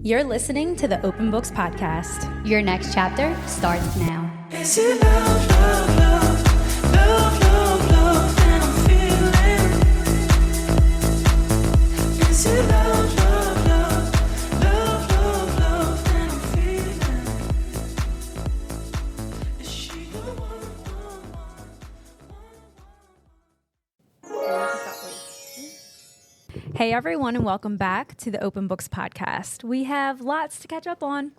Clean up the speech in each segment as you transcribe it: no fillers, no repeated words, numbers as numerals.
You're listening to the Open Books Podcast. Your next chapter starts now. Is it love, love, love, love, love, love that I'm feeling? Is it love, love, love, love, love, love that I'm feeling? Is she the one? Hey everyone, and welcome back to the Open Books Podcast. We have lots to catch up on.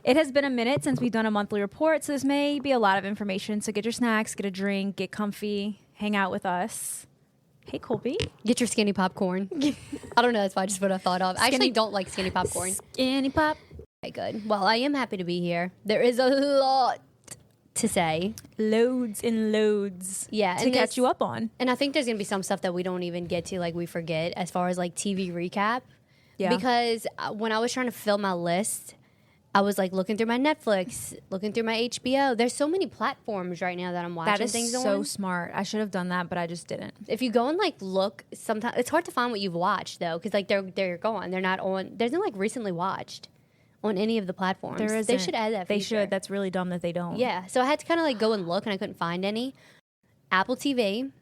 It has been a minute since we've done a monthly report, so this may be a lot of information. So get your snacks, get a drink, get comfy, hang out with us. Hey Colby. Get your skinny popcorn. I don't know, that's why I just what I thought of. I actually don't like skinny popcorn. Skinny pop. Okay, good. Well, I am happy to be here. There is a lot to say. Loads and loads to catch you up on. And I think there's going to be some stuff that we don't even get to, like we forget, as far as like TV recap. Yeah. Because when I was trying to fill my list, I was like looking through my Netflix, looking through my HBO. There's so many platforms right now that I'm watching things on. That is so smart. I should have done that, but I just didn't. If you go and like look, sometimes it's hard to find what you've watched though, because like they're gone. They're not on. There's no like recently watched on any of the platforms. There isn't. They should add that feature. They should. That's really dumb that they don't. Yeah. So I had to kind of like go and look, and I couldn't find any. Apple TV,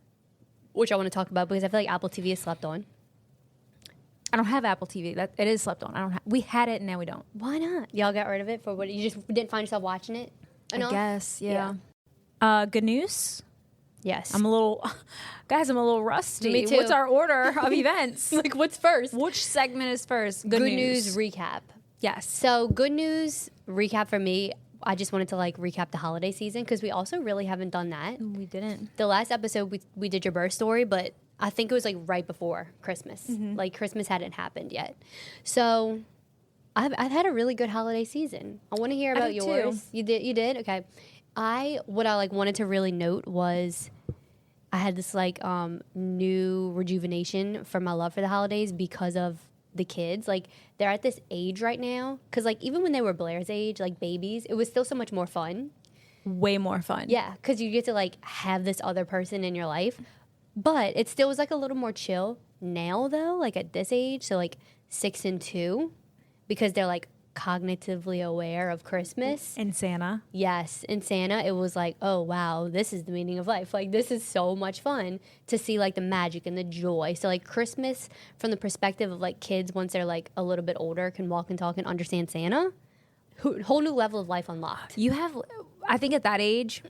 which I want to talk about because I feel like Apple TV is slept on. I don't have Apple TV. That it is slept on. I don't. We had it and now we don't. Why not? Y'all got rid of it for what? You just didn't find yourself watching it enough? I guess. Yeah. Good news. Yes. I'm a little rusty. Me too. What's our order of events? Like, what's first? Which segment is first? Good news recap. Yes. So good news recap for me. I just wanted to like recap the holiday season because we also really haven't done that. We didn't. The last episode we did your birth story, but I think it was like right before Christmas. Mm-hmm. Like Christmas hadn't happened yet. So I've had a really good holiday season. I want to hear about did yours. too. You did? Okay. What I like wanted to really note was I had this like new rejuvenation for my love for the holidays because of the kids. Like they're at this age right now because like even when they were Blair's age, like babies, it was still so much more fun. Way more fun. Yeah, because you get to like have this other person in your life, but it still was like a little more chill now though, like at this age. So like 6 and 2, because they're like cognitively aware of Christmas. And Santa. Yes, in Santa, it was like, oh wow, this is the meaning of life. Like this is so much fun to see like the magic and the joy. So like Christmas from the perspective of like kids once they're like a little bit older can walk and talk and understand Santa, whole new level of life unlocked. You have, I think at that age,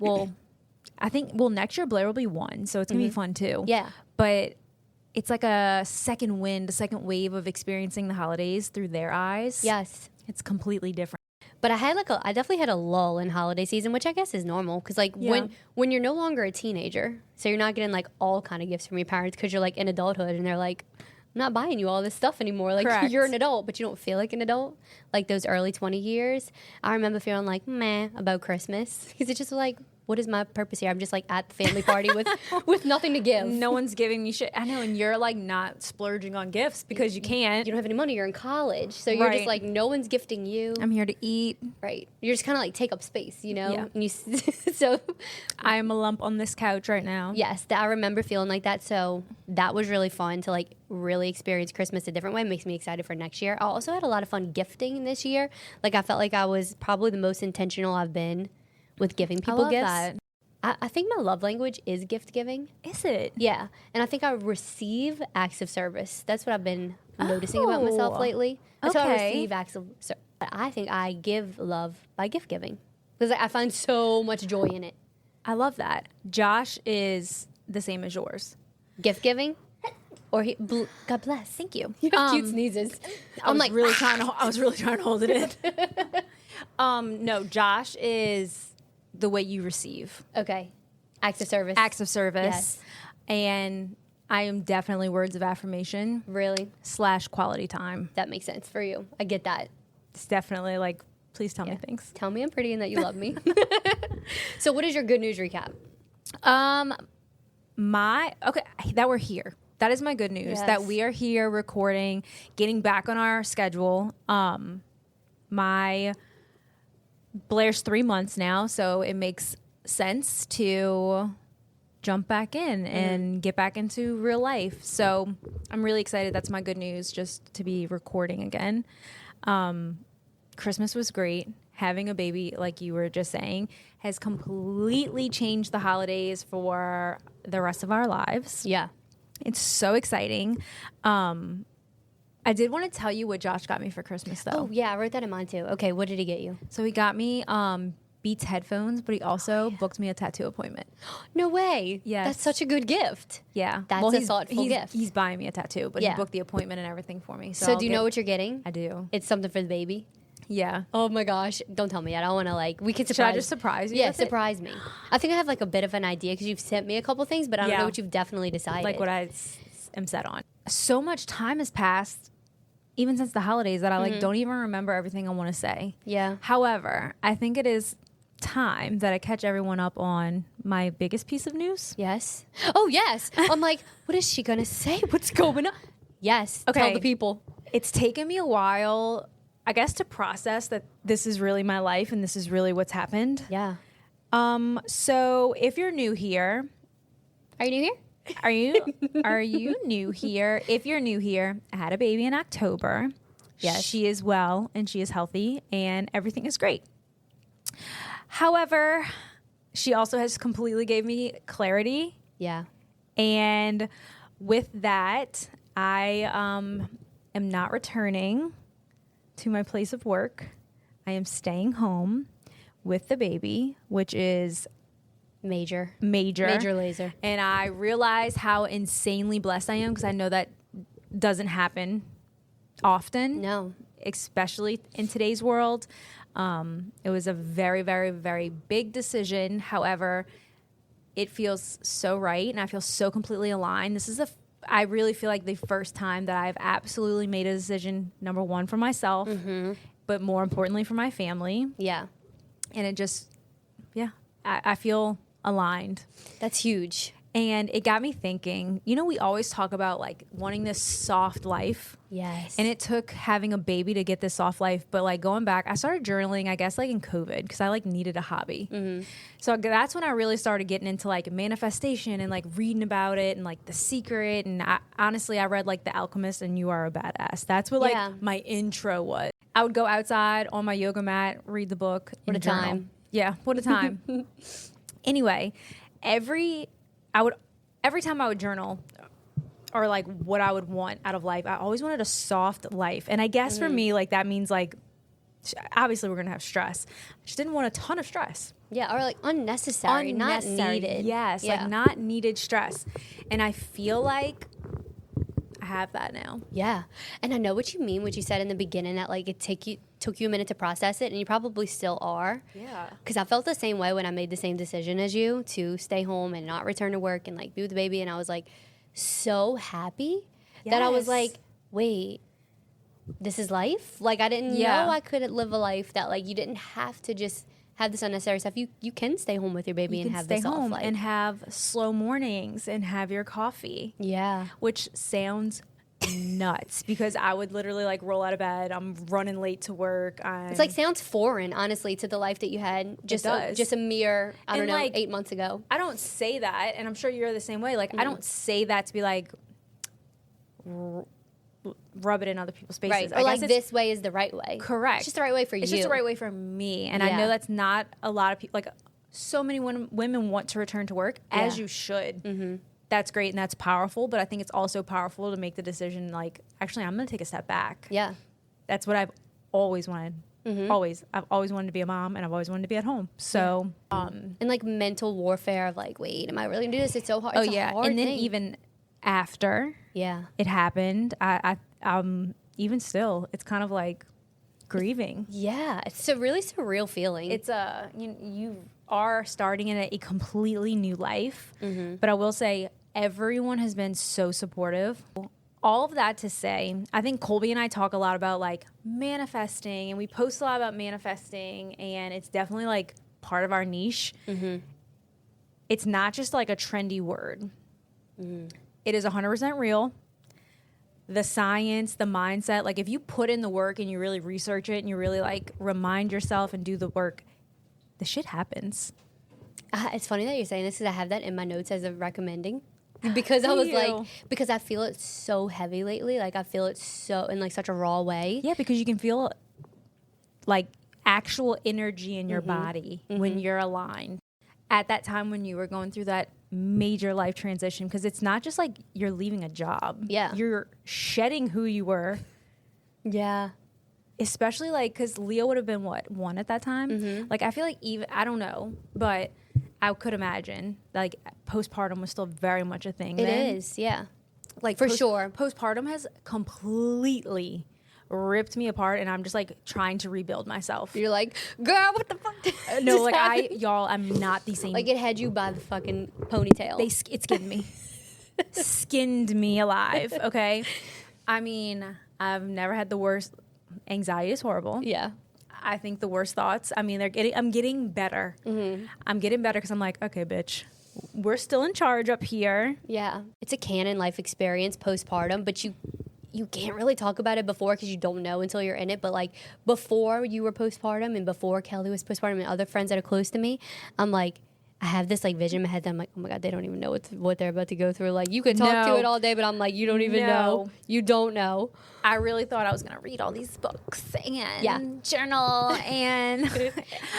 next year Blair will be 1, so it's gonna be fun too. Yeah. But it's like a second wind, a second wave of experiencing the holidays through their eyes. Yes. It's completely different. But I definitely had a lull in holiday season, which I guess is normal because like when you're no longer a teenager, so you're not getting like all kind of gifts from your parents because you're like in adulthood and they're like, I'm not buying you all this stuff anymore. Like Correct. You're an adult, but you don't feel like an adult. Like those early 20 years, I remember feeling like meh about Christmas because it's just like, what is my purpose here? I'm just like at the family party with nothing to give. No one's giving me shit. I know, and you're like not splurging on gifts because you can't. You don't have any money. You're in college, so you're just Right. like no one's gifting you. I'm here to eat. Right. You're just kind of like take up space, you know. Yeah. And you so I am a lump on this couch right now. yes, I remember feeling like that. So that was really fun to like really experience Christmas a different way. It makes me excited for next year. I also had a lot of fun gifting this year. Like I felt like I was probably the most intentional I've been with giving people love gifts. that. I think my love language is gift giving. Is it? Yeah. And I think I receive acts of service. That's what I've been noticing about myself Oh, lately. So I okay. receive acts of service. I think I give love by gift giving because I find so much joy in it. I love that. Josh is the same as yours. Gift giving? Or God bless. Thank you. You have cute sneezes. I was really trying to hold it in. No, Josh is the way you receive. Okay. Acts of service. Acts of service. Yes. And I am definitely words of affirmation Really? / quality time. That makes sense for you. I get that. It's definitely like, please tell me things. Tell me I'm pretty and that you love me. So what is your good news recap? That we're here. That is my good news. Yes. That we are here recording, getting back on our schedule. My Blair's 3 months now, so it makes sense to jump back in and get back into real life. So I'm really excited. That's my good news, just to be recording again. Christmas was great. Having a baby, like you were just saying, has completely changed the holidays for the rest of our lives. Yeah. It's so exciting. I did want to tell you what Josh got me for Christmas, though. Oh, yeah, I wrote that in mine too. Okay, what did he get you? So he got me Beats headphones, but he also booked me a tattoo appointment. No way. Yes. That's such a good gift. Yeah. That's a thoughtful gift. He's buying me a tattoo, but Yeah. he booked the appointment and everything for me. So I'll do you know what you're getting? I do. It's something for the baby. Yeah. Oh my gosh. Don't tell me. I don't want to we could Should surprise. I just surprise you? Yeah, with it? surprise me. I think I have a bit of an idea because you've sent me a couple things, but I don't Yeah. know what you've definitely decided. Like what I am set on. So much time has passed, even since the holidays, that I don't even remember everything I want to say. Yeah. However, I think it is time that I catch everyone up on my biggest piece of news. Yes. Oh, yes. I'm like, what is she going to say? What's going on? Yes. Okay. Tell the people. It's taken me a while, I guess, to process that this is really my life and this is really what's happened. Yeah. So if you're new here, Are you new here? are you new here? If you're new here, I had a baby in October. Yes. She is well and she is healthy and everything is great. However, she also has completely gave me clarity. Yeah. And with that, I am not returning to my place of work. I am staying home with the baby, which is Major major. laser. And I realize how insanely blessed I am because I know that doesn't happen often. No. Especially in today's world. It was a very, very, very big decision. However, it feels so right and I feel so completely aligned. I really feel like the first time that I've absolutely made a decision, number one, for myself, but more importantly for my family. Yeah. And it just, I feel aligned. That's huge. And it got me thinking, we always talk about wanting this soft life. Yes. And it took having a baby to get this soft life. But going back, I started journaling, I guess, in COVID because I needed a hobby. Mm-hmm. So that's when I really started getting into manifestation and reading about it and The Secret. And honestly, I read The Alchemist and You Are a Badass. That's what my intro was. I would go outside on my yoga mat, read the book. What and a journal. time. Yeah, what a time. Anyway, every time I would journal or what I would want out of life, I always wanted a soft life. And I guess for me, that means obviously we're going to have stress. I just didn't want a ton of stress. Yeah, or unnecessary, not needed. Yes, Yeah. not needed stress. And I feel like I have that now. Yeah. And I know what you mean, what you said in the beginning, that it took you a minute to process it, and you probably still are. Yeah. Because I felt the same way when I made the same decision as you to stay home and not return to work and be with the baby. And I was so happy that I was Yes. wait, this is life? I didn't know I could live a life that you didn't have to just have this unnecessary stuff. You can stay home with your baby and have stay this off home life. and have slow mornings and have your coffee. Yeah. Which sounds nuts because I would literally roll out of bed. I'm running late to work. It's sounds foreign, honestly, to the life that you had just does. a mere, I don't And, know, 8 months ago. I don't say that, and I'm sure you're the same way. I don't say that to be rub it in other people's faces. Right. Or I guess this way is the right way. correct. It's just the right way for you. It's just the right way for me, and I Yeah. know that's not a lot of people. So many women want to return to work, as Yeah. you should. That's great and that's powerful, but I think it's also powerful to make the decision actually, I'm going to take a step back. Yeah. That's what I've always wanted. Always. I've always wanted to be a mom, and I've always wanted to be at home. So, And mental warfare of wait, am I really gonna do this? It's so hard. oh It's a yeah, hard and then thing. even after Yeah. it happened, I even still, it's kind of grieving. Yeah. It's a really surreal feeling. It's you are starting in a completely new life, but I will say everyone has been so supportive. All of that to say, I think Colby and I talk a lot about manifesting, and we post a lot about manifesting, and it's definitely part of our niche. It's not just a trendy word. It is 100% real. The science, the mindset, if you put in the work and you really research it and you really remind yourself and do the work, the shit happens. It's funny that you're saying this because I have that in my notes as a recommending. because I was You. like, because I feel it so heavy lately. Like I feel it so in like such a raw way. Yeah, because you can feel like actual energy in your body when you're aligned. At that time when you were going through that major life transition, because it's not just like you're leaving a job. Yeah. You're shedding who you were. Yeah. Especially like, because Leo would have been what, 1 at that time? Like, I feel like even, I don't know, but I could imagine like postpartum was still very much a thing. It then. is, yeah. Like For sure. Postpartum has completely ripped me apart, and I'm just like trying to rebuild myself. You're like, girl, what the fuck? No, like I'm not the same. Like it had you by the fucking ponytail. It skinned me, skinned me alive. Okay, I mean, I've never had the worst. Anxiety is horrible. Yeah. I think the worst thoughts. I mean, I'm getting better. I'm getting better because I'm like, okay, bitch, we're still in charge up here. Yeah. It's a canon life experience postpartum, but you can't really talk about it before because you don't know until you're in it. But like before you were postpartum and before Kelly was postpartum and other friends that are close to me, I'm like, I have this like vision in my head that I'm like, oh my God, they don't even know what they're about to go through. Like you could talk to it all day, but I'm like, you don't even know. You don't know. I really thought I was going to read all these books and journal and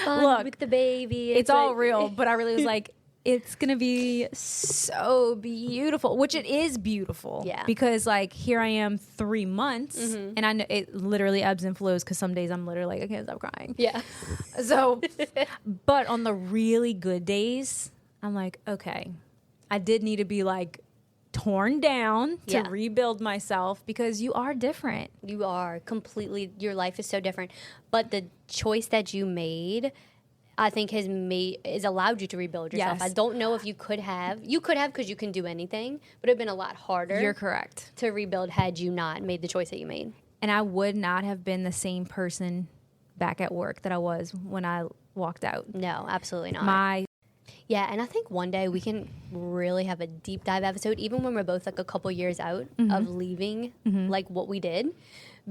Look with the baby. It's all like, real, but I really was like, it's going to be so beautiful, which it is beautiful. Yeah. Because like here I am 3 months and I know it literally ebbs and flows because some days I'm literally like, I can't stop crying. Yeah. So, but on the really good days, I'm like, okay, I did need to be like torn down to rebuild myself because you are different. You are completely, your life is so different. But the choice that you made, I think has allowed you to rebuild yourself. Yes. I don't know if you could have because you can do anything, but it'd been a lot harder. You're correct. To rebuild had you not made the choice that you made. And I would not have been the same person back at work that I was when I walked out. No, absolutely not. Yeah, and I think one day we can really have a deep dive episode, even when we're both like a couple years out of leaving like what we did.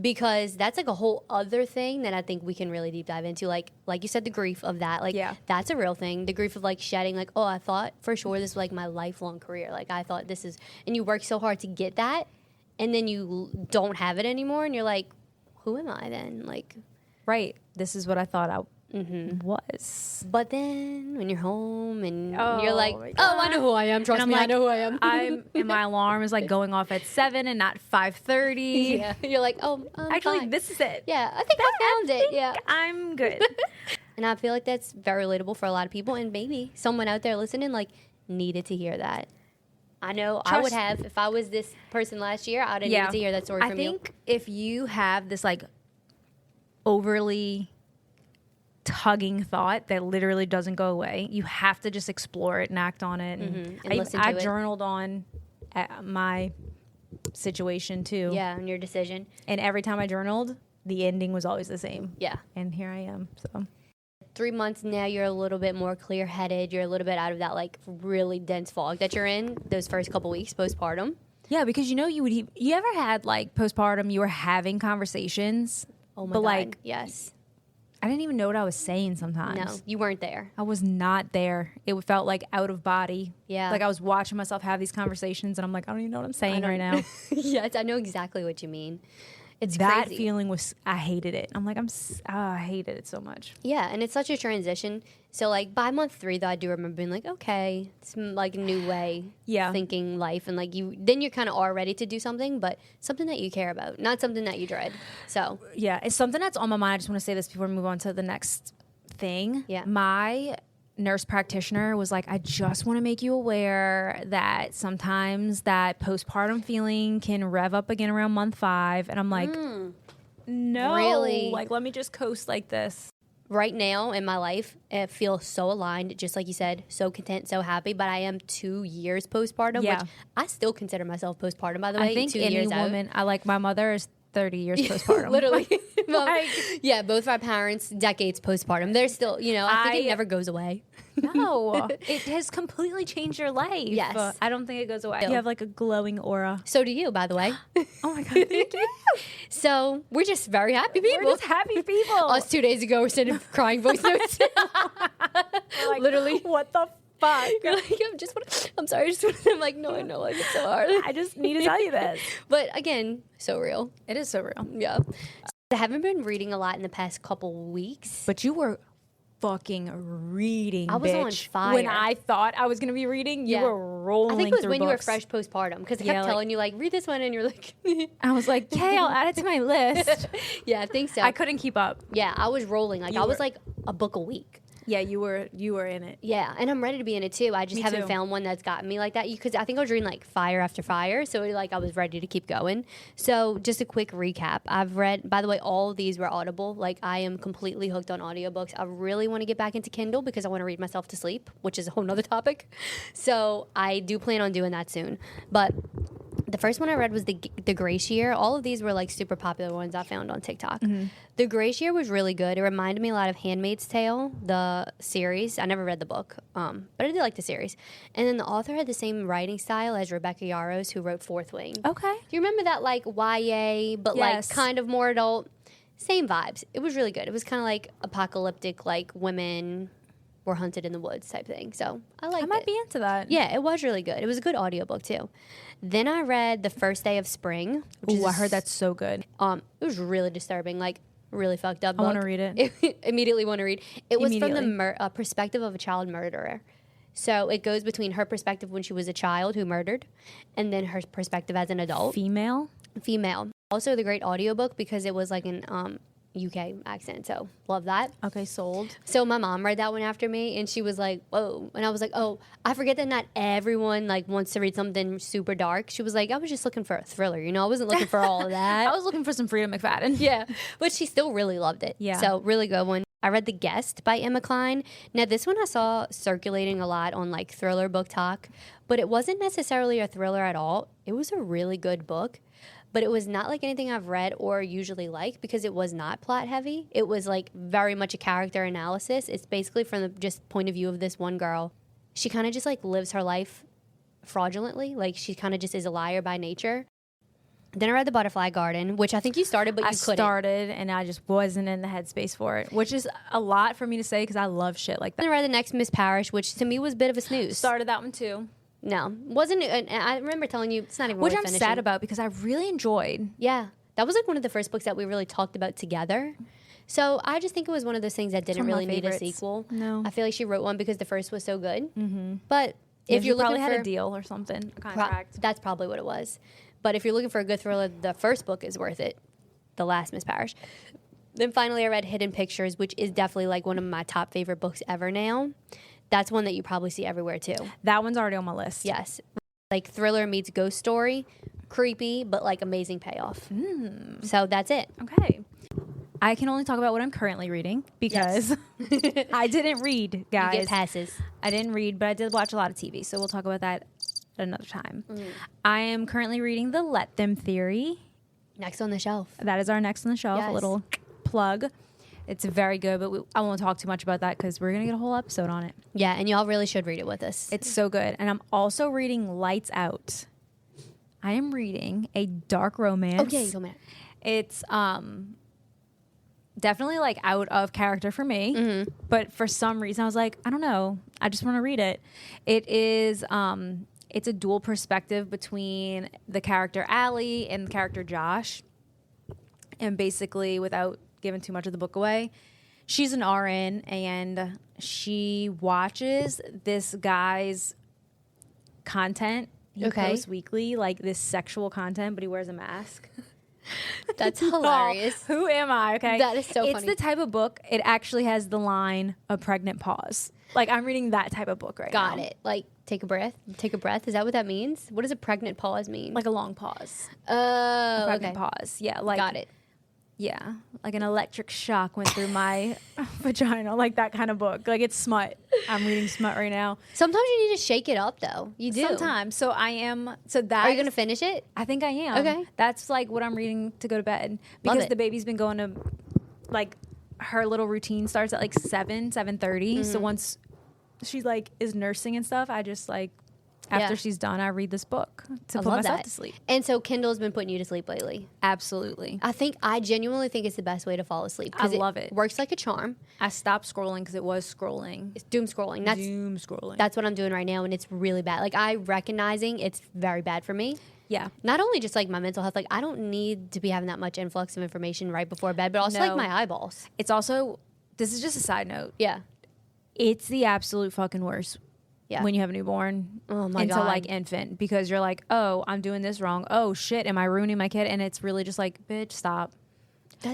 Because that's like a whole other thing that I think we can really deep dive into. Like you said, the grief of that. Like that's a real thing. The grief of like shedding, like, oh, I thought for sure this was like my lifelong career. Like I thought this is, and you work so hard to get that, and then you don't have it anymore, and you're like, who am I then? Like, right. This is what I thought I was. But then when you're home and Oh, you're like, my oh, I know who I am. Trust I'm me, like, I know who I am. And my alarm is like going off at 7 and not 5:30. Yeah, you're like, oh, Actually, fine. this is it. Yeah, I think I found it. Yeah, I'm good. and I feel like that's very relatable for a lot of people, and maybe someone out there listening like needed to hear that. I know I would have if I was this person last year. I'd have needed to hear that story from you. I think if you have this like overly tugging thought that literally doesn't go away, you have to just explore it and act on it. And listen to I it. journaled on my situation too. Yeah, and your decision. And every time I journaled, the ending was always the same. Yeah. And here I am. So 3 months now, you're a little bit more clear-headed. You're a little bit out of that like really dense fog that you're in those first couple weeks postpartum. yeah, because you ever had like postpartum, you were having conversations. Oh my but God. like Yes. I didn't even know what I was saying sometimes. No, you weren't there. I was not there. It felt like out of body. Yeah. Like I was watching myself have these conversations and I'm like, I don't even know what I'm saying right now. Yes, I know exactly what you mean. It's That crazy. feeling was, I hated it. I'm like, I hated it so much. Yeah, and it's such a transition. So like by month 3, though, I do remember being like, okay, it's like a new way thinking life, and like you're kind of are ready to do something, but something that you care about, not something that you dread. So Yeah, it's something that's on my mind. I just want to say this before we move on to the next thing. Yeah. My nurse practitioner was like, I just want to make you aware that sometimes that postpartum feeling can rev up again around month 5. And I'm like, no, Really? like, let me just coast like this. right now in my life, it feels so aligned, just like you said, so content, so happy. But I am 2 years postpartum, Yeah. which I still consider myself postpartum, by the way. I think 2 any years out. woman, I like my mother is 30 years postpartum. Literally. Like- Yeah, both our parents, decades postpartum. They're still, I think it never goes away. No, it has completely changed your life. Yes. I don't think it goes away. No. You have like a glowing aura. So do you, by the way. Oh my God, thank you. So we're just very happy people. We're just happy people. Us 2 days ago, we're sending crying voice notes. We're like, literally. what the fuck. You're like, I'm sorry, I just want I'm like, no, I know, like, it's so hard. I just need to tell you this. But again, so real. It is so real. Yeah. I haven't been reading a lot in the past couple weeks. But you were fucking reading, I was on bitch. fire. When I thought I was going to be reading, you Yeah. were rolling I think it was through when you were books. fresh postpartum because I Yeah, kept like- telling you, like, read this one, and you're like, I was like, okay, I'll add it to my list. yeah, I think so. I couldn't keep up. Yeah, I was rolling. Like, You I was were. like a book a week. Yeah, you were in it. Yeah, and I'm ready to be in it too. I just Me haven't too. found one that's gotten me like that because I think I was reading like fire after fire, so like I was ready to keep going. So just a quick recap: I've read. By the way, all of these were Audible. Like I am completely hooked on audiobooks. I really want to get back into Kindle because I want to read myself to sleep, which is a whole nother topic. So I do plan on doing that soon. But the first one I read was the Grace Year. All of these were like super popular ones I found on TikTok. The Grace Year was really good. It reminded me a lot of Handmaid's Tale, the series. I never read the book, but I did like the series. And then the author had the same writing style as Rebecca Yarros, who wrote Fourth Wing. Okay. Do you remember that like YA, but Yes. like kind of more adult? Same vibes. It was really good. It was kind of like apocalyptic, like women were hunted in the woods type thing. So I liked I might it. be into that. Yeah, it was really good. It was a good audiobook too. Then I read The First Day of Spring, which Ooh, I heard that's so good. it was really disturbing, like really fucked up. I wanna book. read it. Immediately want to read. It was from Immediately. the perspective of a child murderer. So it goes between her perspective when she was a child who murdered, and then her perspective as an adult, Female. female. Also, the great audiobook because it was like an UK accent. So love that. Okay, sold. So my mom read that one after me, and she was like, "Whoa!" And I was like, "Oh, I forget that not everyone like wants to read something super dark." She was like, "I was just looking for a thriller, you know. I wasn't looking for all of that." I was looking for some Freedom McFadden. yeah, but she still really loved it. Yeah. So really good one. I read The Guest by Emma Cline. Now this one I saw circulating a lot on like Thriller Book Talk, but it wasn't necessarily a thriller at all. It was a really good book. But it was not like anything I've read or usually like because it was not plot heavy. It was like very much a character analysis. It's basically from the just point of view of this one girl. She kind of just like lives her life fraudulently. Like she kind of just is a liar by nature. Then I read The Butterfly Garden, which I think you started, but you I couldn't. started and I just wasn't in the headspace for it, which is a lot for me to say because I love shit like Then that. I read The Next Miss Parish, which to me was a bit of a snooze. Started that one too, No, wasn't. And I remember telling you it's not even which worth I'm finishing. sad about because I really enjoyed. Yeah, that was like one of the first books that we really talked about together. So I just think it was one of those things that didn't one of my really need a favorites. sequel. No. I feel like she wrote one because the first was so good. Mm-hmm. But If if you you're probably looking had for a deal or something, a pro- contract. that's probably what it was. But if you're looking for a good thriller, the first book is worth it. The Last Miss Parish. Then finally, I read Hidden Pictures, which is definitely like one of my top favorite books ever now. That's one that you probably see everywhere too. That one's already on my list. Yes. Like thriller meets ghost story. Creepy, but like amazing payoff. So that's it. Okay. I can only talk about what I'm currently reading because I didn't read, You guys. get passes. I didn't read, but I did watch a lot of TV, so we'll talk about that at another time. I am currently reading The Let Them Theory. Next on the shelf. That is our next on the shelf. A Yes. little plug. It's very good, but I won't talk too much about that because we're going to get a whole episode on it. Yeah, and y'all really should read it with us. It's so good. And I'm also reading Lights Out. I am reading a dark romance. okay, go man. It's definitely like out of character for me, but for some reason I was like, I don't know, I just want to read it. It is it's a dual perspective between the character Allie and the character Josh, and basically without giving too much of the book away, she's an RN and she watches this guy's content. He Okay. posts weekly like this sexual content, but he wears a mask. That's hilarious. Oh, who am I? Okay. That is so It's funny. the type of book, it actually has the line, a pregnant pause. Like, I'm reading that type of book right now. Got it. Like, take a breath. Take a breath. Is that what that means? What does a pregnant pause mean? Like a long pause. oh, Pregnant okay. pause. Yeah. Like, Got it. Yeah. Like an electric shock went through my vagina. Like that kind of book. Like, it's smut. I'm reading smut right now. Sometimes you need to shake it up, though. You do. Sometimes. So I am. So that. Are you going to finish it? I think I am. Okay. That's like what I'm reading to go to bed. Love Because it. the baby's been going to, like, her little routine starts at like 7:30. So once she like is nursing and stuff, I just like After she's done, I read this book to put myself to sleep. And so Kindle's been putting you to sleep lately. Absolutely. I genuinely think it's the best way to fall asleep. I love it. Works like a charm. I stopped scrolling because it was scrolling. It's doom scrolling. Doom scrolling. That's what I'm doing right now, and it's really bad. Like, I recognizing it's very bad for me. Yeah. Not only just like my mental health, like I don't need to be having that much influx of information right before bed, but also like my eyeballs. It's also, this is just a side note. Yeah. It's the absolute fucking worst. Yeah. When you have a newborn into like infant, because you're like, oh, I'm doing this wrong. Oh shit, am I ruining my kid? And it's really just like, bitch, stop.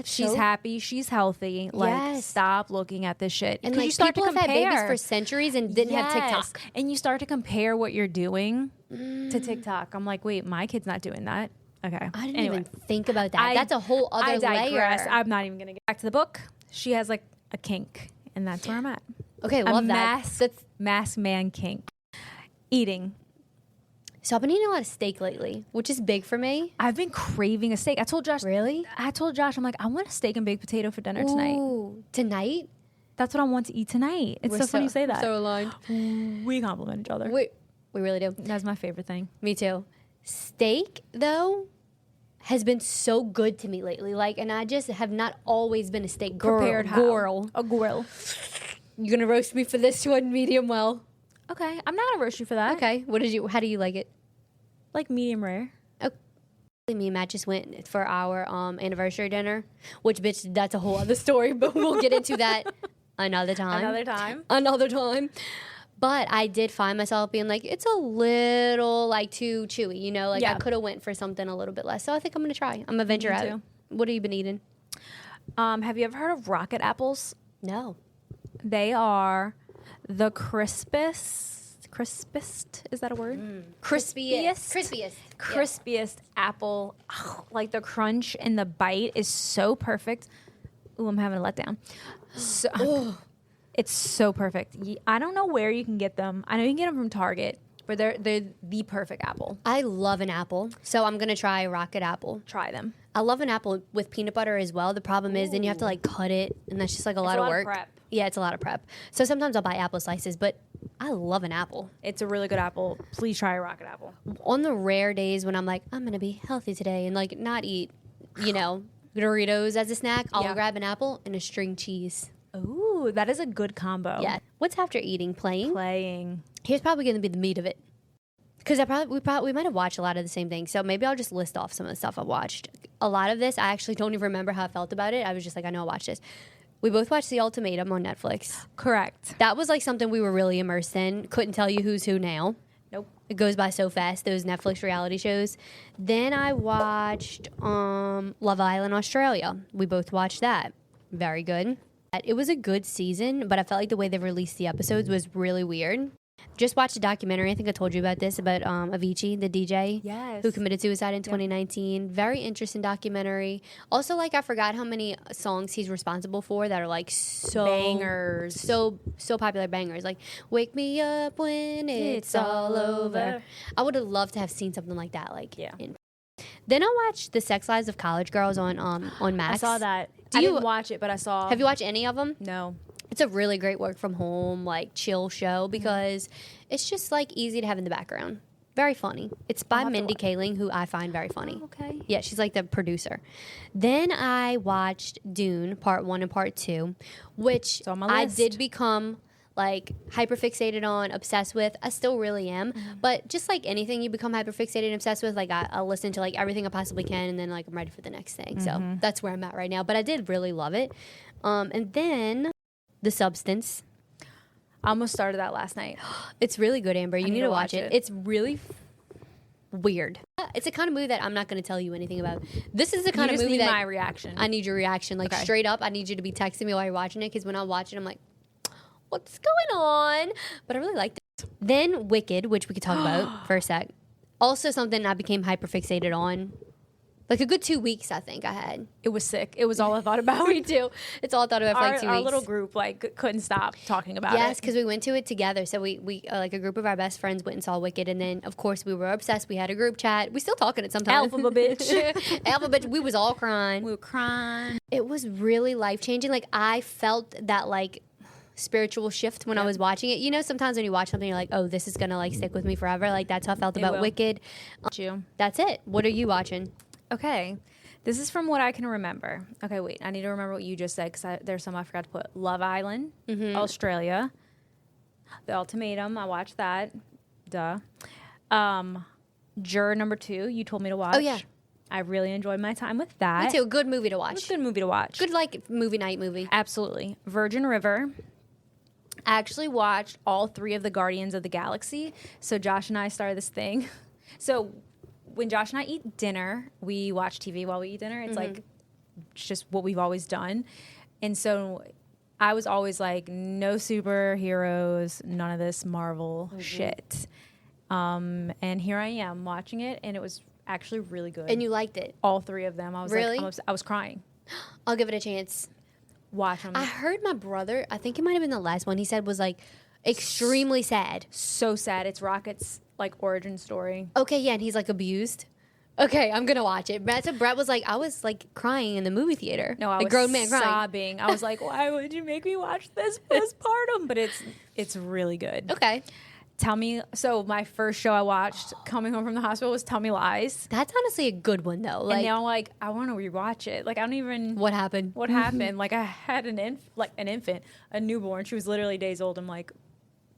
She's happy, she's healthy. Like, stop looking at this shit. And like, you start people to compare. have had babies for centuries and didn't have TikTok. And you start to compare what you're doing to TikTok. I'm like, wait, my kid's not doing that. Okay. I didn't even think about that. That's a whole other layer. I'm not even gonna get back to the book. She has like a kink, and that's where I'm at. Okay, love that. That's mask man kink. Eating. So I've been eating a lot of steak lately, which is big for me. I've been craving a steak. I told Josh. Really? I told Josh, I'm like, I want a steak and baked potato for dinner tonight. Ooh, tonight? That's what I want to eat tonight. It's so funny you say that. So aligned. We compliment each other. We really do. That's my favorite thing. Me too. Steak, though, has been so good to me lately. Like, and I just have not always been a steak girl. Prepared how? A grill. You're gonna roast me for this one, medium well. Okay, I'm not gonna roast you for that. Okay, how do you like it? Like medium rare. Okay. Me and Matt just went for our anniversary dinner, which, bitch, that's a whole other story, but we'll get into that another time. Another time. But I did find myself being like, it's a little like too chewy, you know? Like I could have went for something a little bit less. So I think I'm gonna try. I'm gonna venture out. What have you been eating? Have you ever heard of rocket apples? No. They are the crispest, is that a word? Crispiest apple. Oh, like the crunch and the bite is so perfect. Ooh, I'm having a letdown. So, it's so perfect. I don't know where you can get them. I know you can get them from Target, but they're the perfect apple. I love an apple, so I'm gonna try a rocket apple. Try them. I love an apple with peanut butter as well. The problem is then you have to like cut it, and that's just like a lot of work. Prep. Yeah, it's a lot of prep. So sometimes I'll buy apple slices, but I love an apple. It's a really good apple. Please try a rocket apple. On the rare days when I'm like, I'm gonna be healthy today and like not eat, Doritos as a snack, I'll grab an apple and a string cheese. Ooh, that is a good combo. Yeah. What's after eating? Playing. Here's probably going to be the meat of it. Because we might have watched a lot of the same things. So maybe I'll just list off some of the stuff I've watched. A lot of this, I actually don't even remember how I felt about it. I was just like, I know I watched this. We both watched The Ultimatum on Netflix. Correct. That was like something we were really immersed in. Couldn't tell you who's who now. Nope. It goes by so fast, those Netflix reality shows. Then I watched Love Island Australia. We both watched that. Very good. It was a good season, but I felt like the way they released the episodes was really weird. Just watched a documentary. I think I told you about this, about Avicii, the DJ, who committed suicide in 2019. Very interesting documentary. Also, like, I forgot how many songs he's responsible for that are like so bangers, so popular bangers. Like "Wake Me Up When It's All Over." I would have loved to have seen something like that. Then I watched The Sex Lives of College Girls on Max. I saw that. I didn't watch it, but I saw. Have you watched any of them? No. It's a really great work from home, like chill show because it's just like easy to have in the background. Very funny. It's by Mindy Kaling, who I find very funny. Oh, okay. Yeah, she's like the producer. Then I watched Dune Part 1 and Part 2, which I did become like hyperfixated on, obsessed with. I still really am. But just like anything you become hyperfixated and obsessed with, like I'll listen to like everything I possibly can and then like I'm ready for the next thing. So that's where I'm at right now. But I did really love it. And then The Substance. I almost started that last night. It's really good, Amber. You need to watch it. It's really weird. It's the kind of movie that I'm not going to tell you anything about. This is the kind of movie that my reaction. I need your reaction. Like straight up, I need you to be texting me while you're watching it because when I watch it, I'm like, what's going on? But I really liked it. Then Wicked, which we could talk about for a sec. Also something I became hyperfixated on. Like a good 2 weeks, I think I had. It was sick. It was all I thought about. Me too. It's all I thought about for like 2 weeks. Our little group couldn't stop talking about it. Yes, because we went to it together. So we like a group of our best friends went and saw Wicked, and then of course we were obsessed. We had a group chat. We still talk in it sometimes. Alphabet bitch. Alphabet. We was all crying. We were crying. It was really life changing. Like I felt that like spiritual shift when I was watching it. You know, sometimes when you watch something, you're like, oh, this is gonna like stick with me forever. Like that's how I felt about will. Wicked. You. That's it. What are you watching? Okay. This is from what I can remember. Okay, wait. I need to remember what you just said because there's some I forgot to put. Love Island, Australia, The Ultimatum. I watched that. Duh. Juror number 2. You told me to watch. Oh, yeah. I really enjoyed my time with that. Me too. Good movie to It was watch. a good movie to watch. Good like movie night movie. Absolutely. Virgin River. I actually watched all 3 of the Guardians of the Galaxy. So Josh and I started this thing. So when Josh and I eat dinner, we watch TV while we eat dinner. It's like it's just what we've always done. And so I was always like, no superheroes, none of this Marvel shit. And here I am watching it, and it was actually really good. And you liked it. All 3 of them. I was Really? like, I was crying. I'll give it a chance. Watch them. I heard my brother, I think it might have been the last one, he said was like extremely sad. So sad. It's Rocket's like origin story. Okay, yeah, and he's like abused. Okay, I'm gonna watch it. Brett was like, I was like crying in the movie theater. No, I a was grown man crying. sobbing. I was like, why would you make me watch this postpartum? But it's really good. Okay, Tell Me. So my first show I watched coming home from the hospital was Tell Me Lies. that's honestly a good one though. Like, And now like I want to rewatch it. Like I don't even what happened? what happened. Like I had an infant, a newborn. She was literally days old. I'm like,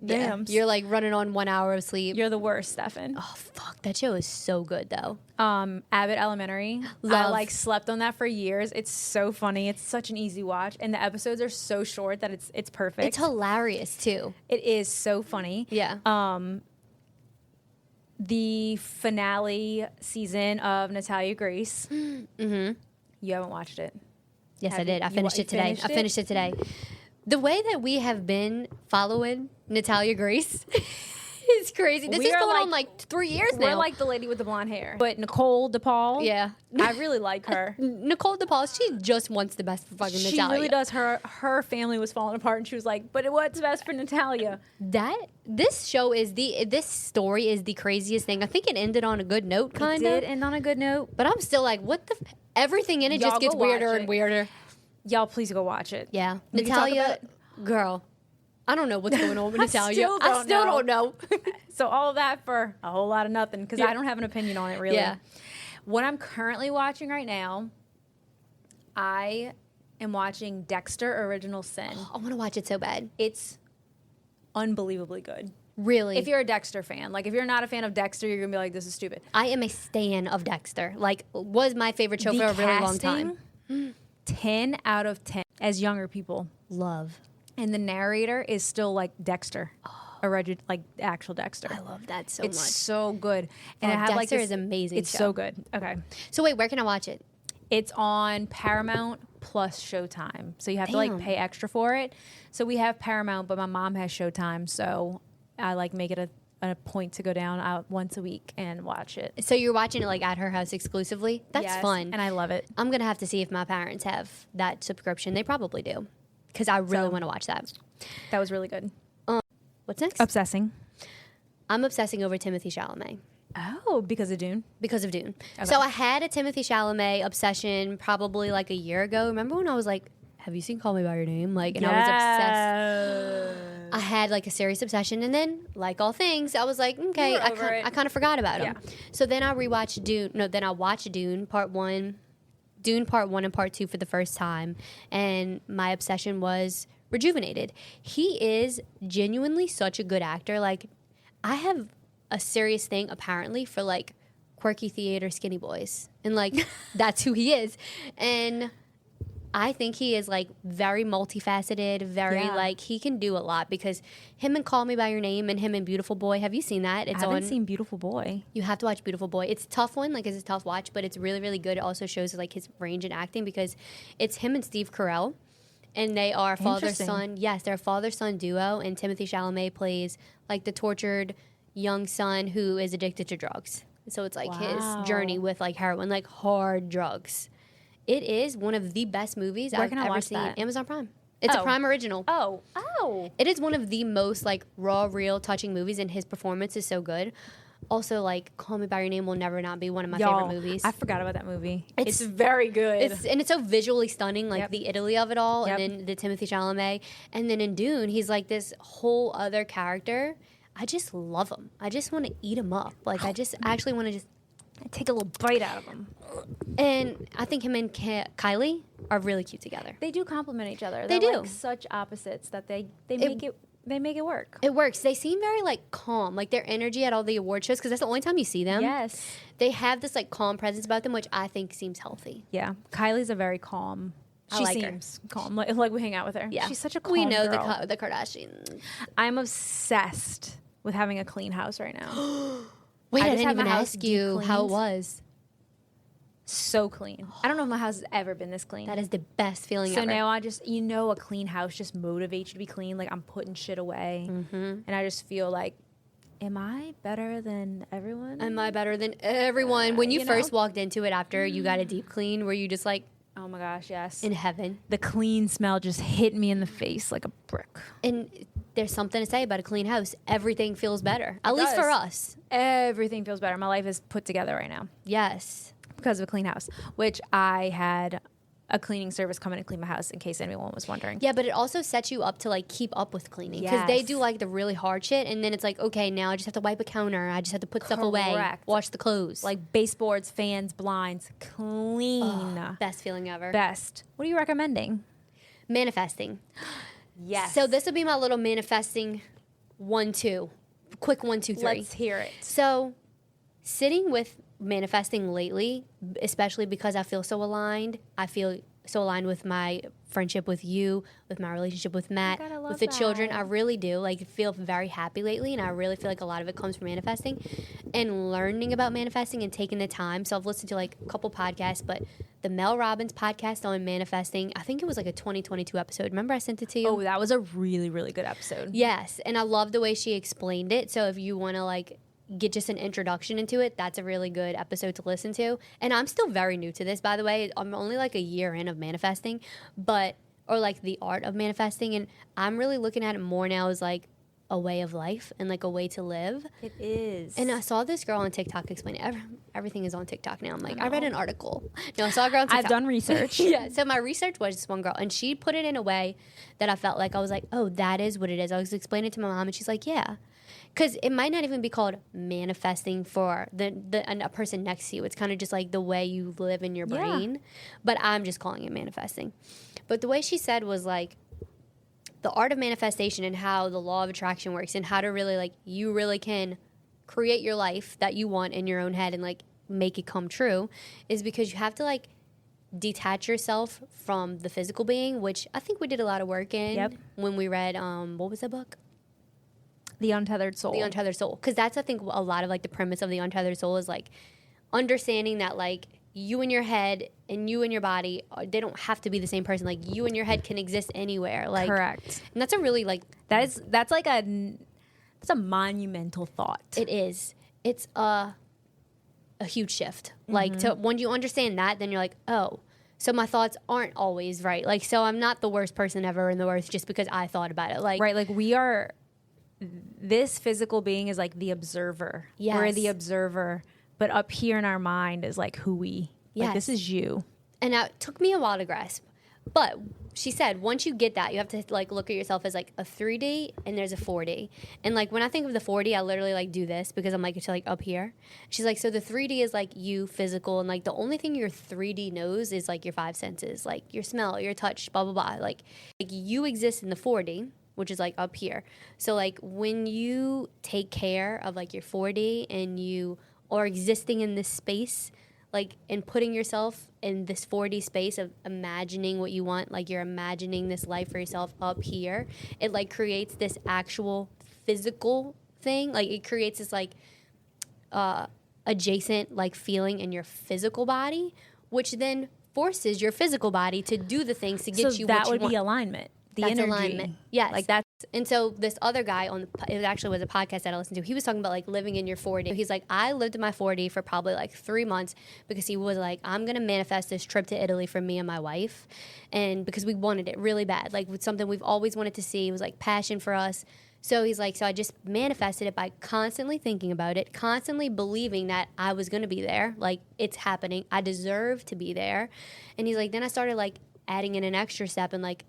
damn, Yeah, you're like running on 1 hour of sleep. you're the worst, Stefan. Oh fuck, that show is so good though. Abbott Elementary. I Love. like slept on that for years. It's so funny. It's such an easy watch, and the episodes are so short that it's perfect. It's hilarious too. It is so funny. Yeah. The finale season of Natalia Grace. Mm-hmm. You haven't watched it. Yes, Have I did. you- I finished you it today. finished I finished it today. The way that we have been following Natalia Grace is crazy. This We is are going like- on like 3 years We're now. like the lady with the blonde hair. But Nicole DePaul, yeah. I really like her. Nicole DePaul, she just wants the best for fucking She Natalia. really does. Her family was falling apart, and she was like, "But what's best for Natalia?" This story is the craziest thing. I think it ended on a good note, kind It of. did end on a good note. But I'm still like, what the? Everything in it Y'all just gets go watch weirder it. and weirder. Y'all, please go watch it. Yeah, We can talk Natalia, girl, I don't know what's going on with Natalia. still don't know. don't know. So all of that for a whole lot of nothing because Yeah. I don't have an opinion on it really. Yeah. What I'm currently watching right now, I am watching Dexter: Original Sin. I want to watch it so bad. It's unbelievably good. Really, If you're a Dexter fan, like if you're not a fan of Dexter, you're gonna be like, "This is stupid." I am a stan of Dexter. Like, was my favorite show for a really long time. 10 out of 10 as younger people. Love. And the narrator is still like Dexter, like actual Dexter. I love that so It's much. so good, and Oh, it had like Dexter this, is amazing It's show. so good. Okay, So wait, where can I watch it? it's on Paramount plus Showtime, so you have to like Damn. pay extra for it. So we have Paramount, but my mom has Showtime, so I like make it a point to go down out once a week and watch it. So you're watching it like at her house exclusively? That's Yes, fun. and I love it. I'm gonna have to see if my parents have that subscription. They probably do, because I really So- want to watch that. That was really good. What's next? Obsessing. I'm obsessing over Timothy Chalamet Oh, because of Dune. because of Dune. Okay. So I had a Timothy Chalamet obsession probably like a year ago. Remember when I was like, "Have you seen Call Me by Your Name?" Like, and I was obsessed. I had like a serious obsession, and then, like all things, I was like, okay, You were over it. I kind of forgot about him. Yeah. So then I rewatched Dune. No, then I watched Dune Part 1 and Part 2 for the first time, and my obsession was rejuvenated. He is genuinely such a good actor. Like, I have a serious thing apparently for like quirky theater skinny boys, and like that's who he is, and I think he is like very multifaceted, very Yeah. like he can do a lot, because him and Call Me by Your Name and him and Beautiful Boy. Have you seen that? I It's haven't on. seen Beautiful Boy. You have to watch Beautiful Boy. It's a tough one, like it's a tough watch, but it's really, really good. It also shows like his range in acting, because it's him and Steve Carell, and they are father Interesting. son. Yes, they're a father son duo, and Timothy Chalamet plays like the tortured young son who is addicted to drugs. So it's like Wow. his journey with like heroin, like hard drugs. It is one of the best movies Where I've can I ever watch seen. that? Amazon Prime. It's a Oh. Prime original. Oh. It is one of the most like raw, real, touching movies, and his performance is so good. Also, like, Call Me By Your Name will never not be one of my Y'all, favorite movies. I forgot about that movie. It's- It's very good. It's so visually stunning, like Yep. the Italy of it all, Yep. and then the Timothée Chalamet, and then in Dune, he's like this whole other character. I just love him. I just want to eat him up. Like, I just actually want to just. Take a little bite out of them. And I think him and Kylie are really cute together. They do complement each other. They They're do. like such opposites that they make it work. It works. They seem very like calm, like their energy at all the award shows, because that's the only time you see them. Yes. They have this like calm presence about them, which I think seems healthy. Yeah. Kylie's a very calm. I She like her. seems calm. Like we hang out with her. Yeah, She's such a calm We know girl. the Kardashians. I'm obsessed with having a clean house right now. Wait, I just didn't have even my house ask you how it deep-cleaned. was. So clean. I don't know if my house has ever been this clean. That is the best feeling so ever. now I just, a clean house just motivates you to be clean. Like I'm putting shit away. Mm-hmm. And I just feel like, am I better than everyone? Am I better than everyone? When you you first know? walked into it after you got a deep clean, were you just like Oh my gosh, yes. in heaven? The clean smell just hit me in the face like a brick. And there's something to say about a clean house. Everything feels better, at least for does. us. Everything feels better. My life is put together right now Yes. because of a clean house, which I had a cleaning service come in and clean my house in case anyone was wondering. Yeah, but it also sets you up to like keep up with cleaning because they Yes. do like the really hard shit, and then it's like, okay, now I just have to wipe a counter. I just have to put stuff away, Correct. wash the clothes. Like baseboards, fans, blinds, clean. Best feeling ever. Best. What are you recommending? Manifesting. Yes. So this would be my little manifesting 1-2, quick 1-2-3. Let's hear it. So, sitting with manifesting lately, especially because I feel so aligned. I feel so aligned with my friendship with you, with my relationship with Matt, God, I love with the children. that. I really do. Like, feel very happy lately, and I really feel like a lot of it comes from manifesting and learning about manifesting and taking the time. So, I've listened to like a couple podcasts, but the Mel Robbins podcast on manifesting, I think it was like a 2022 episode. Remember I sent it to you? Oh, that was a really, really good episode. Yes, and I love the way she explained it. So if you want to like get just an introduction into it, that's a really good episode to listen to. And I'm still very new to this, by the way. I'm only like a year in of manifesting, or like the art of manifesting, and I'm really looking at it more now as like a way of life and like a way to live. It is. And I saw this girl on TikTok explain it. Everything is on TikTok now. I'm like, I read an article. No, I saw a girl on TikTok. I've done research. Yeah, so my research was this one girl, and she put it in a way that I felt like I was like, oh, that is what it is. I was explaining it to my mom, and she's like, yeah. Because it might not even be called manifesting for a person next to you. It's kind of just like the way you live in your Yeah. brain. But I'm just calling it manifesting. But the way she said was like, the art of manifestation and how the law of attraction works and how to really like, you really can create your life that you want in your own head and like make it come true is because you have to like detach yourself from the physical being, which I think we did a lot of work in Yep. when we read, what was the book? The Untethered Soul. The Untethered Soul. Because that's, I think, a lot of like the premise of The Untethered Soul is like understanding that like you and your head and you and your body, they don't have to be the same person. Like you and your head can exist anywhere. Like, Correct. and that's a really like, That's a monumental thought. it is. It's a huge shift. Like to when you understand that, then you're like, oh, so my thoughts aren't always right. Like, so I'm not the worst person ever in the earth just because I thought about it. Like, Right, like we are. This physical being is like the observer. Yes. We're the observer, but up here in our mind is like who we. Like Yes. this is you. and that took me a while to grasp. But she said once you get that, you have to like look at yourself as like a 3D and there's a 4D. And like when I think of the 4D, I literally like do this because I'm like it's like up here. She's like, so the 3D is like you physical, and like the only thing your 3D knows is like your five senses, like your smell, your touch, blah blah blah. Like you exist in the 4D, which is like up here. So like when you take care of like your 4D and you are existing in this space, like and putting yourself in this 4D space of imagining what you want, like you're imagining this life for yourself up here, it like creates this actual physical thing. Like it creates this like adjacent like feeling in your physical body, which then forces your physical body to do the things to get So you that what you would want. be alignment. The That's energy. alignment. Yes. Like that's And so this other guy it actually was a podcast that I listened to. He was talking about like living in your 40. He's like, I lived in my 40 for probably like 3 months because he was like, I'm going to manifest this trip to Italy for me and my wife. And because we wanted it really bad, like with something we've always wanted to see. It was like passion for us. So he's like, so I just manifested it by constantly thinking about it, constantly believing that I was going to be there. Like it's happening. I deserve to be there. And he's like, then I started like adding in an extra step and like,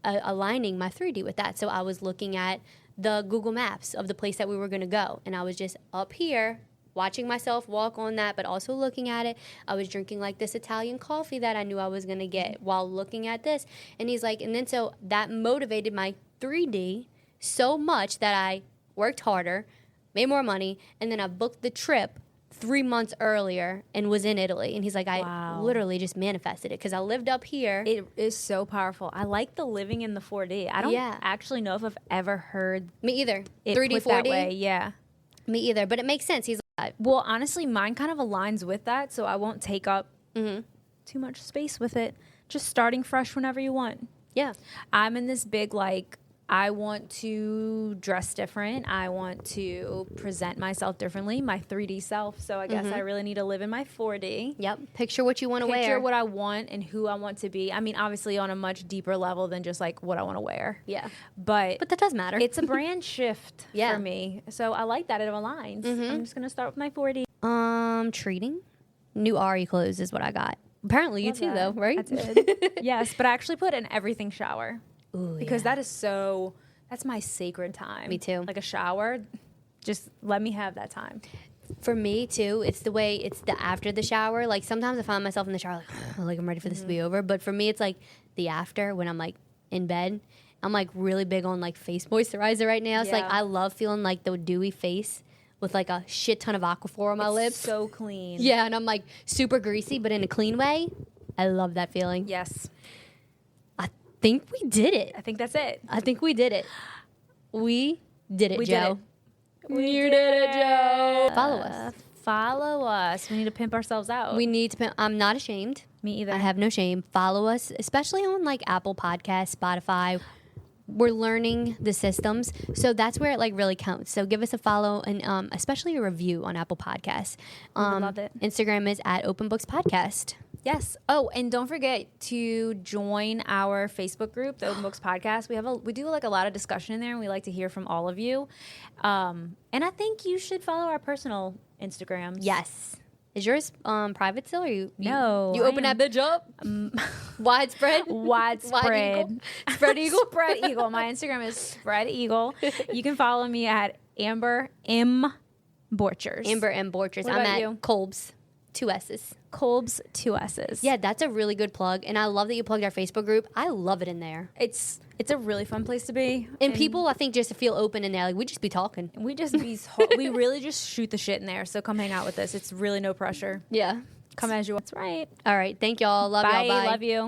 aligning my 3D with that. So I was looking at the Google Maps of the place that we were going to go. And I was just up here watching myself walk on that, but also looking at it. I was drinking like this Italian coffee that I knew I was going to get while looking at this. And he's like, and then so that motivated my 3D so much that I worked harder, made more money, and then I booked the trip 3 months earlier and was in Italy. And he's like, I Wow. literally just manifested it because I lived up here. it is so powerful. I like the living in the 4D. I don't Yeah. actually know if I've ever heard Me either. it 3D, put 4D. that way. Yeah. Me either, but it makes sense. He's like, Well, honestly, mine kind of aligns with that, so I won't take up mm-hmm. too much space with it. Just starting fresh whenever you want. Yeah. I'm in this big, like, I want to dress different. I want to present myself differently, my 3D self. So I guess I really need to live in my 4D. Yep. Picture what you want to Picture wear. what I want and who I want to be. I mean, obviously on a much deeper level than just like what I want to wear. Yeah. But But that does matter. it's a brand shift Yeah. for me. So I like that. It aligns. I'm just going to start with my 4D. Treating. New Ari clothes is what I got. Apparently you Love too, that. though, right? I did. Yes, but I actually put an everything shower. Ooh, Because yeah. that's my sacred time. Me too. Like a shower, just let me have that time. For me too, it's the after the shower. Like sometimes I find myself in the shower like I'm ready for this to be over. But for me, it's like the after when I'm like in bed. I'm like really big on like face moisturizer right now. So like Yeah. I love feeling like the dewy face with like a shit ton of Aquaphor on my It's lips. so clean. Yeah, and I'm like super greasy, but in a clean way. I love that feeling. Yes. I think we did it. I think that's it. I think we did it. We did it, We did Joe. it. You did it, Joe. Follow us. Follow us. We need to pimp ourselves out. We need to. I'm not ashamed. Me either. I have no shame. Follow us, especially on like Apple Podcasts, Spotify. We're learning the systems, so that's where it like really counts. So give us a follow and especially a review on Apple Podcasts. We would love it. Instagram is at Open Books Podcast. Yes. Oh, and don't forget to join our Facebook group, the Open Books Podcast. We do like a lot of discussion in there, and we like to hear from all of you. And I think you should follow our personal Instagrams. Yes. Is yours private still, or you No, You I open am- that bitch up? Widespread? Widespread. Spread eagle? Spread Eagle. My Instagram is Spread Eagle. You can follow me at Amber M. Borchers. Amber and Borchers. What I'm about at you? Kolb's. 2 S's. Kolb's 2 S's. Yeah, that's a really good plug. And I love that you plugged our Facebook group. I love it in there. It's a really fun place to be. And people, I think, just feel open in there. Like, we just be talking. We just we really just shoot the shit in there. So come hang out with us. It's really no pressure. Yeah. Come as you are. That's right. All right. Thank y'all. Love Bye. y'all. Bye. Love you.